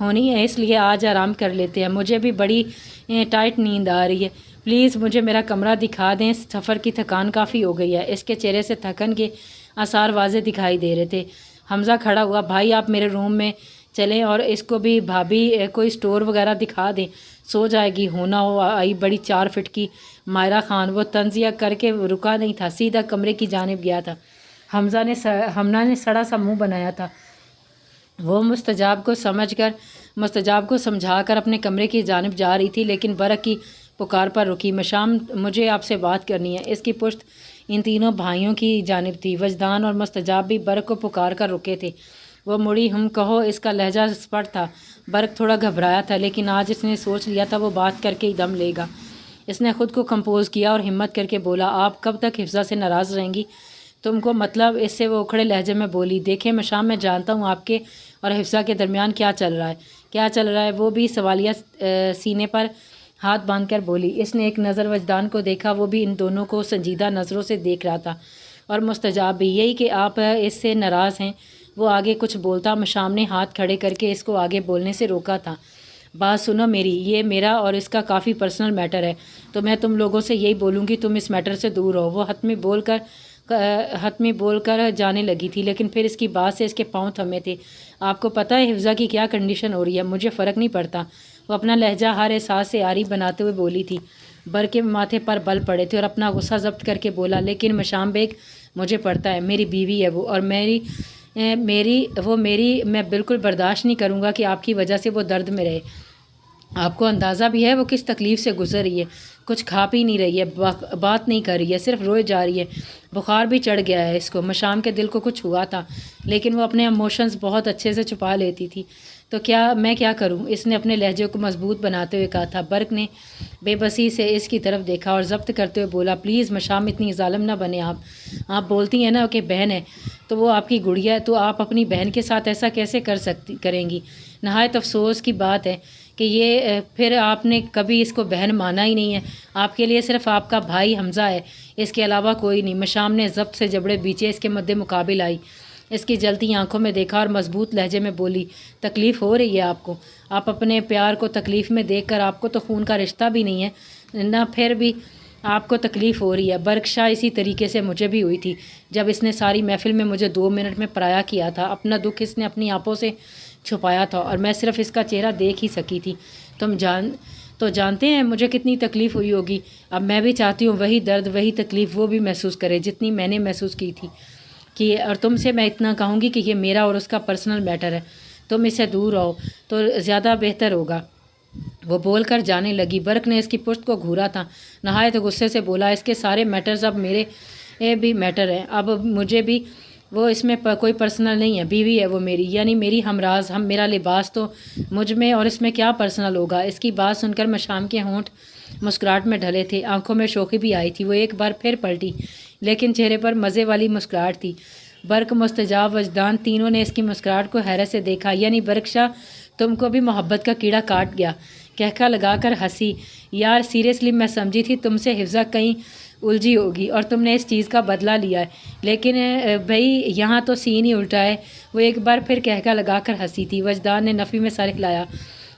ہونی ہے، اس لیے آج آرام کر لیتے ہیں، مجھے بھی بڑی ٹائٹ نیند آ رہی ہے، پلیز مجھے میرا کمرہ دکھا دیں، سفر کی تھکان کافی ہو گئی ہے۔ اس کے چہرے سے تھکن کے آثار واضح دکھائی دے رہے تھے۔ حمزہ کھڑا ہوا، بھائی آپ میرے روم میں چلیں اور اس کو بھی بھابھی کوئی سٹور وغیرہ دکھا دیں، سو جائے گی۔ ہونا ہو آئی بڑی 4 فٹ کی مائرہ خان، وہ طنزیہ کر کے رکا نہیں تھا، سیدھا کمرے کی جانب گیا تھا۔ حمزہ نے سڑا سا منہ بنایا تھا، وہ مستجاب کو سمجھا کر اپنے کمرے کی جانب جا رہی تھی، لیکن برق کی پکار پر رکی۔ مشام، مجھے آپ سے بات کرنی ہے۔ اس کی پشت ان تینوں بھائیوں کی جانب تھی۔ وجدان اور مستجاب بھی برق کو پکار کر رکے تھے۔ وہ مڑی، ہم کہو، اس کا لہجہ سپٹ تھا۔ برق تھوڑا گھبرایا تھا، لیکن آج اس نے سوچ لیا تھا وہ بات کر کے ہی دم لے گا۔ اس نے خود کو کمپوز کیا اور ہمت کر کے بولا، آپ کب تک حفصہ سے ناراض رہیں گی؟ تم کو مطلب؟ اس سے وہ اکھڑے لہجے میں بولی، دیکھیں مشام، میں جانتا ہوں آپ کے اور حفصہ کے درمیان کیا چل رہا ہے۔ وہ بھی سوالیہ سینے پر ہاتھ باندھ کر بولی۔ اس نے ایک نظر وجدان کو دیکھا، وہ بھی ان دونوں کو سنجیدہ نظروں سے دیکھ رہا تھا، اور مستجاب بھی۔ یہی کہ آپ اس سے ناراض ہیں؟ وہ آگے کچھ بولتا، مشام نے ہاتھ کھڑے کر کے اس کو آگے بولنے سے روکا تھا۔ بات سنو میری، یہ میرا اور اس کا کافی پرسنل میٹر ہے، تو میں تم لوگوں سے یہی بولوں گی، تم اس میٹر سے دور رہو۔ وہ حتمی بول کر جانے لگی تھی، لیکن پھر اس کی بات سے اس کے پاؤں تھمے تھے۔ آپ کو پتہ ہے حفصہ کی کیا کنڈیشن ہو رہی ہے؟ مجھے فرق نہیں پڑتا، وہ اپنا لہجہ ہر احساس سے عاری بناتے ہوئے بولی تھی۔ بر کے ماتھے پر بل پڑے تھے اور اپنا غصہ ضبط کر کے بولا، لیکن مشام بیگ، مجھے پڑتا ہے، میری بیوی ہے وہ، اور میں بالکل برداشت نہیں کروں گا کہ آپ کی وجہ سے وہ درد میں رہے۔ آپ کو اندازہ بھی ہے وہ کس تکلیف سے گزر رہی ہے؟ کچھ کھا پی نہیں رہی ہے، بات نہیں کر رہی ہے، صرف روئے جا رہی ہے۔ بخار بھی چڑھ گیا ہے اس کو۔ مشام کے دل کو کچھ ہوا تھا، لیکن وہ اپنے ایموشنز بہت اچھے سے چھپا لیتی تھی۔ تو میں کیا کروں؟ اس نے اپنے لہجے کو مضبوط بناتے ہوئے کہا تھا۔ برق نے بے بسی سے اس کی طرف دیکھا اور ضبط کرتے ہوئے بولا، پلیز مشام، اتنی ظالم نہ بنے آپ بولتی ہیں نا کہ بہن ہے تو وہ آپ کی گڑیا ہے، تو آپ اپنی بہن کے ساتھ ایسا کیسے کریں گی؟ نہایت افسوس کی بات ہے کہ یہ پھر آپ نے کبھی اس کو بہن مانا ہی نہیں ہے۔ آپ کے لیے صرف آپ کا بھائی حمزہ ہے، اس کے علاوہ کوئی نہیں۔ مشام نے ضبط سے جبڑے بیچے اس کے مد مقابل آئی، اس کی جلتی آنکھوں میں دیکھا اور مضبوط لہجے میں بولی، تکلیف ہو رہی ہے آپ کو؟ آپ اپنے پیار کو تکلیف میں دیکھ کر، آپ کو تو خون کا رشتہ بھی نہیں ہے نہ، پھر بھی آپ کو تکلیف ہو رہی ہے۔ برق شاہ، اسی طریقے سے مجھے بھی ہوئی تھی جب اس نے ساری محفل میں مجھے 2 منٹ میں پرایا کیا تھا۔ اپنا دکھ اس نے اپنی آنکھوں سے چھپایا تھا اور میں صرف اس کا چہرہ دیکھ ہی سکی تھی۔ تم جانتے ہیں مجھے کتنی تکلیف ہوئی ہوگی؟ اب میں بھی چاہتی ہوں وہی درد، وہی تکلیف وہ بھی محسوس کرے جتنی میں نے محسوس کی تھی، اور تم سے میں اتنا کہوں گی کہ یہ میرا اور اس کا پرسنل میٹر ہے، تم اس سے دور رہو تو زیادہ بہتر ہوگا۔ وہ بول کر جانے لگی۔ برق نے اس کی پشت کو گھورا تھا، نہایت غصے سے بولا، اس کے سارے میٹرز اب میرے بھی میٹر ہیں، اب مجھے بھی، وہ اس میں کوئی پرسنل نہیں ہے، بیوی ہے وہ میری، یعنی میری ہمراز، میرا لباس، تو مجھ میں اور اس میں کیا پرسنل ہوگا؟ اس کی بات سن کر مشام کے ہونٹ مسکراہٹ میں ڈھلے تھے، آنکھوں میں شوخی بھی آئی تھی۔ وہ ایک بار پھر پلٹی، لیکن چہرے پر مزے والی مسکراہٹ تھی۔ برق، مستجاب، وجدان، تینوں نے اس کی مسکراہٹ کو حیرت سے دیکھا۔ یعنی برق شاہ، تم کو بھی محبت کا کیڑا کاٹ گیا؟ کہکا لگا کر ہنسی۔ یار سیریسلی، میں سمجھی تھی تم سے حفصہ کہیں الجھی ہوگی اور تم نے اس چیز کا بدلہ لیا ہے، لیکن بھئی یہاں تو سین ہی الٹا ہے۔ وہ ایک بار پھر کہکا لگا کر ہنسی تھی۔ وجدان نے نفی میں سر ہلایا۔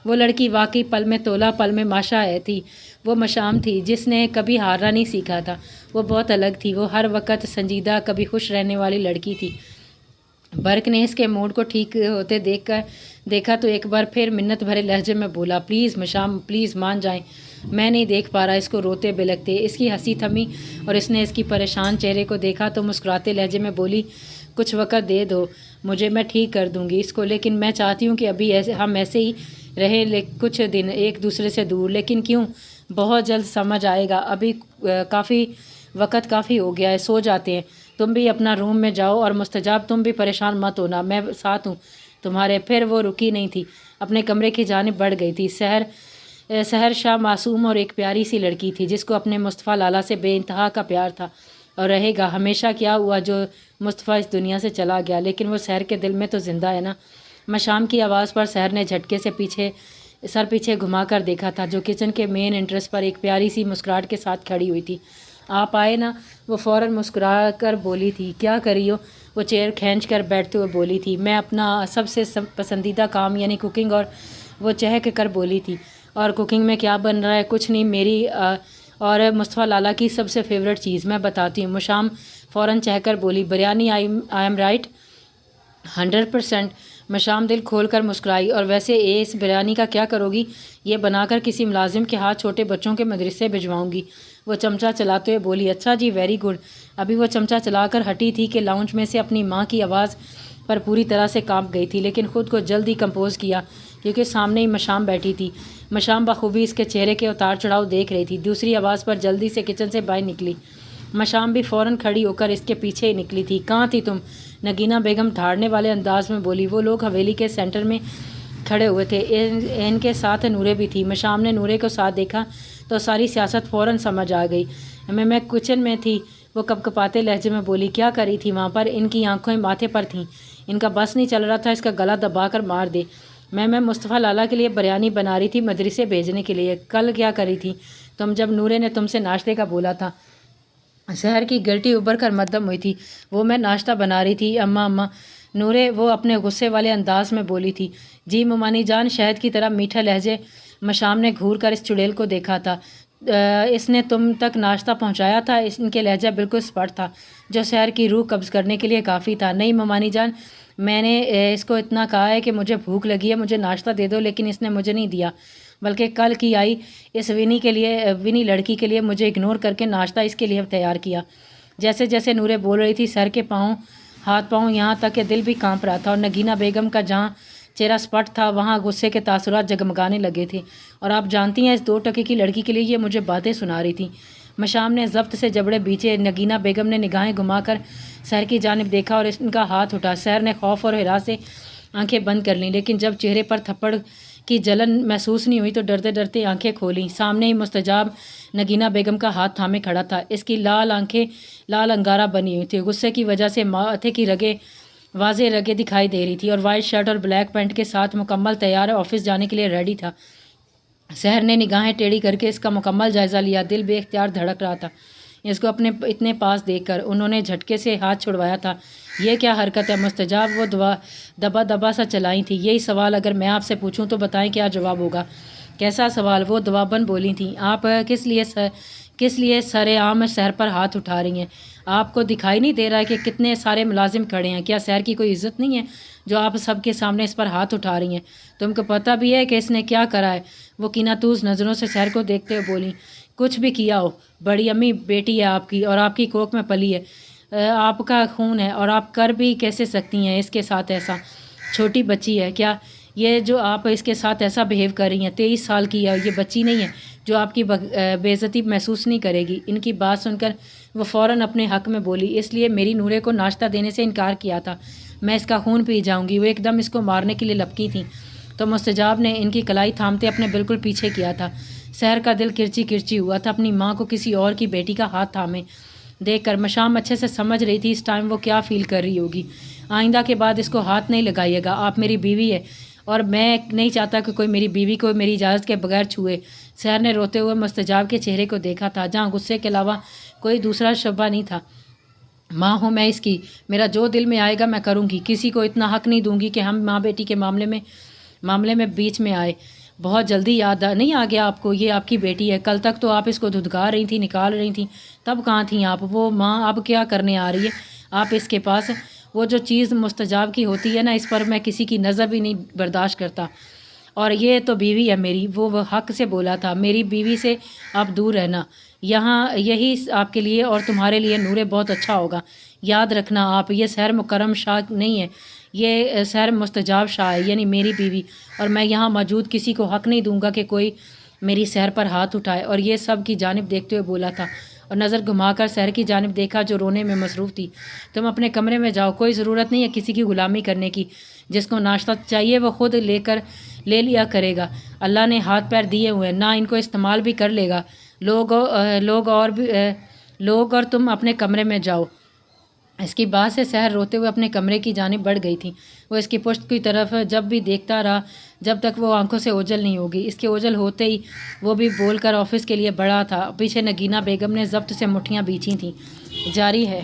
وہ لڑکی واقعی پل میں تولا، پل میں ماشا ہے تھی۔ وہ مشام تھی جس نے کبھی ہارنا نہیں سیکھا تھا، وہ بہت الگ تھی، وہ ہر وقت سنجیدہ، کبھی خوش رہنے والی لڑکی تھی۔ برق نے اس کے موڈ کو ٹھیک ہوتے دیکھا تو ایک بار پھر منت بھرے لہجے میں بولا، پلیز مشام، پلیز مان جائیں، میں نہیں دیکھ پا رہا اس کو روتے بلکتے۔ اس کی ہنسی تھمی اور اس نے اس کی پریشان چہرے کو دیکھا تو مسکراتے لہجے میں بولی، کچھ وقت دے دو مجھے، میں ٹھیک کر دوں گی اس کو، لیکن میں چاہتی ہوں کہ ابھی ہم ایسے ہی رہیں کچھ دن ایک دوسرے سے دور۔ لیکن کیوں؟ بہت جلد سمجھ آئے گا، ابھی وقت کافی ہو گیا ہے، سو جاتے ہیں، تم بھی اپنا روم میں جاؤ، اور مستجاب تم بھی پریشان مت ہونا، میں ساتھ ہوں تمہارے۔ پھر وہ رکی نہیں تھی، اپنے کمرے کی جانب بڑھ گئی تھی۔ سحر شاہ معصوم اور ایک پیاری سی لڑکی تھی جس کو اپنے مصطفیٰ لالا سے بے انتہا کا پیار تھا اور رہے گا ہمیشہ۔ کیا ہوا جو مصطفیٰ اس دنیا سے چلا گیا، لیکن وہ سحر کے دل میں تو زندہ ہے نا۔ مشام کی آواز پر سحر نے جھٹکے سے سر پیچھے گھما کر دیکھا تھا، جو کچن کے مین انٹرس پر ایک پیاری سی مسکراہٹ کے ساتھ کھڑی ہوئی تھی۔ آپ آئے نا؟ وہ فوراً مسکرا کر بولی تھی۔ کیا کری ہو؟ وہ چیئر کھینچ کر بیٹھتے ہوئے بولی تھی، میں اپنا سب سے پسندیدہ کام یعنی کوکنگ اور وہ چہک کر بولی تھی۔ اور کوکنگ میں کیا بن رہا ہے؟ کچھ نہیں، میری اور مصطفیٰ لالا کی سب سے فیوریٹ چیز میں بتاتی ہوں۔ مشام فوراً چہ کر بولی، بریانی۔ I am right? 100%۔ مشام دل کھول کر مسکرائی، اور ویسے اس بریانی کا کیا کرو گی؟ یہ بنا کر کسی ملازم کے ہاتھ چھوٹے بچوں کے مدرسے بھجواؤں گی۔ وہ چمچہ چلاتے ہوئے بولی، اچھا جی، ویری گڈ۔ ابھی وہ چمچہ چلا کر ہٹی تھی کہ لاؤنج میں سے اپنی ماں کی آواز پر پوری طرح سے کانپ گئی تھی، لیکن خود کو جلد ہی کمپوز کیا کیونکہ سامنے ہی مشام بیٹھی تھی۔ مشام بخوبی اس کے چہرے کے اتار چڑھاؤ دیکھ رہی تھی۔ دوسری آواز پر جلدی سے کچن سے باہر نکلی۔ مشام بھی فوراً کھڑی ہو کر اس کے پیچھے ہی نکلی تھی۔ کہاں تھی تم؟ نگینہ بیگم دھاڑنے والے انداز میں بولی۔ وہ لوگ حویلی کے سینٹر میں کھڑے ہوئے تھے، ان کے ساتھ نورے بھی تھی۔ مشام نے نورے کو ساتھ دیکھا تو ساری سیاست فوراً سمجھ آ گئی۔ میں کچن میں تھی، وہ کپکپاتے لہجے میں بولی۔ کیا کری تھی وہاں پر؟ ان کی آنکھیں ماتھے پر تھیں۔ ان کا بس نہیں چل رہا تھا اس کا گلا دبا کر مار دے۔ میں مصطفیٰ لالا کے لیے بریانی بنا رہی تھی، مدرسے بھیجنے کے لیے۔ کل کیا کری تھی تم جب نورے نے تم سے ناشتے کا بولا تھا؟ شہر کی گلٹی ابھر کر مدھم ہوئی تھی۔ وہ میں ناشتہ بنا رہی تھی اماں۔ نورے وہ اپنے غصے والے انداز میں بولی تھی۔ جی ممانی جان، شہد کی طرح میٹھا لہجے۔ مشام نے گھور کر اس چڑیل کو دیکھا تھا۔ اس نے تم تک ناشتہ پہنچایا تھا؟ ان کے لہجہ بالکل اسپٹ تھا جو شہر کی روح قبض کرنے کے لیے کافی تھا۔ نہیں ممانی جان، میں نے اس کو اتنا کہا ہے کہ مجھے بھوک لگی ہے، مجھے ناشتہ دے دو، لیکن اس نے مجھے نہیں دیا، بلکہ کل کی آئی اس ونی لڑکی کے لیے مجھے اگنور کر کے ناشتہ اس کے لیے تیار کیا۔ جیسے جیسے نورے بول رہی تھی، سر کے ہاتھ پاؤں یہاں تک کہ دل بھی کانپ رہا تھا، اور نگینہ بیگم کا جہاں چہرہ اسپٹ تھا وہاں غصے کے تاثرات جگمگانے لگے تھے۔ اور آپ جانتی ہیں، اس 2 ٹکے کی لڑکی کے لیے یہ مجھے باتیں سنا رہی تھی۔ مشام نے ضبط سے جبڑے بیچے۔ نگینہ بیگم نے نگاہیں گھما کر سحر کی جانب دیکھا اور ان کا ہاتھ اٹھا۔ سحر نے خوف اور ہراس سے آنکھیں بند کر لیں، لیکن جب چہرے پر تھپڑ کی جلن محسوس نہیں ہوئی تو ڈرتے ڈرتے آنکھیں کھولیں۔ سامنے ہی مستجاب نگینہ بیگم کا ہاتھ تھامے کھڑا تھا۔ اس کی لال آنکھیں لال انگارہ بنی ہوئی تھی، غصے کی وجہ سے ماتھے کی رگیں واضح رگیں دکھائی دے رہی تھی، اور وائٹ شرٹ اور بلیک پینٹ کے ساتھ مکمل تیار آفس جانے کے لیے ریڈی تھا۔ سحر نے نگاہیں ٹیڑھی کر کے اس کا مکمل جائزہ لیا۔ دل بے اختیار دھڑک رہا تھا اس کو اپنے اتنے پاس دیکھ کر۔ انہوں نے جھٹکے سے ہاتھ چھڑوایا تھا۔ یہ کیا حرکت ہے مستجاب؟ وہ دبا دبا سا چلائی تھی۔ یہی سوال اگر میں آپ سے پوچھوں تو بتائیں کیا جواب ہوگا؟ کیسا سوال؟ وہ دبابن بولی تھیں۔ آپ کس لیے سر عام شہر پر ہاتھ اٹھا رہی ہیں؟ آپ کو دکھائی نہیں دے رہا ہے کہ کتنے سارے ملازم کھڑے ہیں؟ کیا شہر کی کوئی عزت نہیں ہے جو آپ سب کے سامنے اس پر ہاتھ اٹھا رہی ہیں؟ تم کو پتہ بھی ہے کہ اس نے کیا کرا ہے؟ وہ کیناتوز نظروں سے شہر کو دیکھتے ہوئے بولی۔ کچھ بھی کیا ہو، بڑی امی بیٹی ہے آپ کی، اور آپ کی کوکھ میں پلی ہے، آپ کا خون ہے، اور آپ کر بھی کیسے سکتی ہیں اس کے ساتھ ایسا؟ چھوٹی بچی ہے کیا یہ جو آپ اس کے ساتھ ایسا بیہیو کر رہی ہیں؟ 23 سال کی ہے، یہ بچی نہیں ہے جو آپ کی بے عزتی محسوس نہیں کرے گی۔ ان کی بات سن کر وہ فوراً اپنے حق میں بولی، اس لیے میری نورے کو ناشتہ دینے سے انکار کیا تھا، میں اس کا خون پی جاؤں گی۔ وہ ایک دم اس کو مارنے کے لیے لپکی تھیں تو مستجاب نے ان کی کلائی تھامتے اپنے بالکل پیچھے کیا تھا۔ سحر کا دل کرچی کرچی ہوا تھا اپنی ماں کو کسی اور کی بیٹی کا ہاتھ تھامے دیکھ کر۔ مشام اچھے سے سمجھ رہی تھی اس ٹائم وہ کیا فیل کر رہی ہوگی۔ آئندہ کے بعد اس کو ہاتھ نہیں لگائیے گا، آپ میری بیوی ہے، اور میں نہیں چاہتا کہ کوئی میری بیوی کو میری اجازت کے بغیر چھوئے۔ سحر نے روتے ہوئے مستجاب کے چہرے کو دیکھا تھا جہاں غصے کے علاوہ کوئی دوسرا شبہ نہیں تھا۔ ماں ہوں میں اس کی، میرا جو دل میں آئے گا میں کروں گی، کسی کو اتنا حق نہیں دوں گی کہ ہم ماں بیٹی کے معاملے میں بیچ میں آئے۔ بہت جلدی یاد نہیں آ گیا آپ کو؟ یہ آپ کی بیٹی ہے، کل تک تو آپ اس کو دھدکار رہی تھیں، نکال رہی تھیں، تب کہاں تھیں آپ؟ وہ ماں اب کیا کرنے آ رہی ہے آپ اس کے پاس؟ وہ جو چیز مستجاب کی ہوتی ہے نا، اس پر میں کسی کی نظر بھی نہیں برداشت کرتا، اور یہ تو بیوی ہے میری۔ وہ حق سے بولا تھا، میری بیوی سے آپ دور رہنا، یہاں یہی آپ کے لیے اور تمہارے لیے نورے بہت اچھا ہوگا۔ یاد رکھنا آپ، یہ سحر مکرم شاہ نہیں ہے، یہ سحر مستجاب شاہ ہے، یعنی میری بیوی، اور میں یہاں موجود کسی کو حق نہیں دوں گا کہ کوئی میری سحر پر ہاتھ اٹھائے۔ اور یہ سب کی جانب دیکھتے ہوئے بولا تھا، اور نظر گھما کر سحر کی جانب دیکھا جو رونے میں مصروف تھی۔ تم اپنے کمرے میں جاؤ، کوئی ضرورت نہیں ہے کسی کی غلامی کرنے کی، جس کو ناشتہ چاہیے وہ خود لے لیا کرے گا، اللہ نے ہاتھ پیر دیے ہوئے ہیں، نہ ان کو استعمال بھی کر لے گا۔ لوگ اور تم اپنے کمرے میں جاؤ۔ اس کی بات سے سحر روتے ہوئے اپنے کمرے کی جانب بڑھ گئی تھی۔ وہ اس کی پشت کی طرف جب بھی دیکھتا رہا جب تک وہ آنکھوں سے اوجھل نہیں ہوگی۔ اس کے اوجھل ہوتے ہی وہ بھی بول کر آفس کے لیے بڑھا تھا۔ پیچھے نگینہ بیگم نے ضبط سے مٹھیاں بیچھی تھیں۔ جاری ہے۔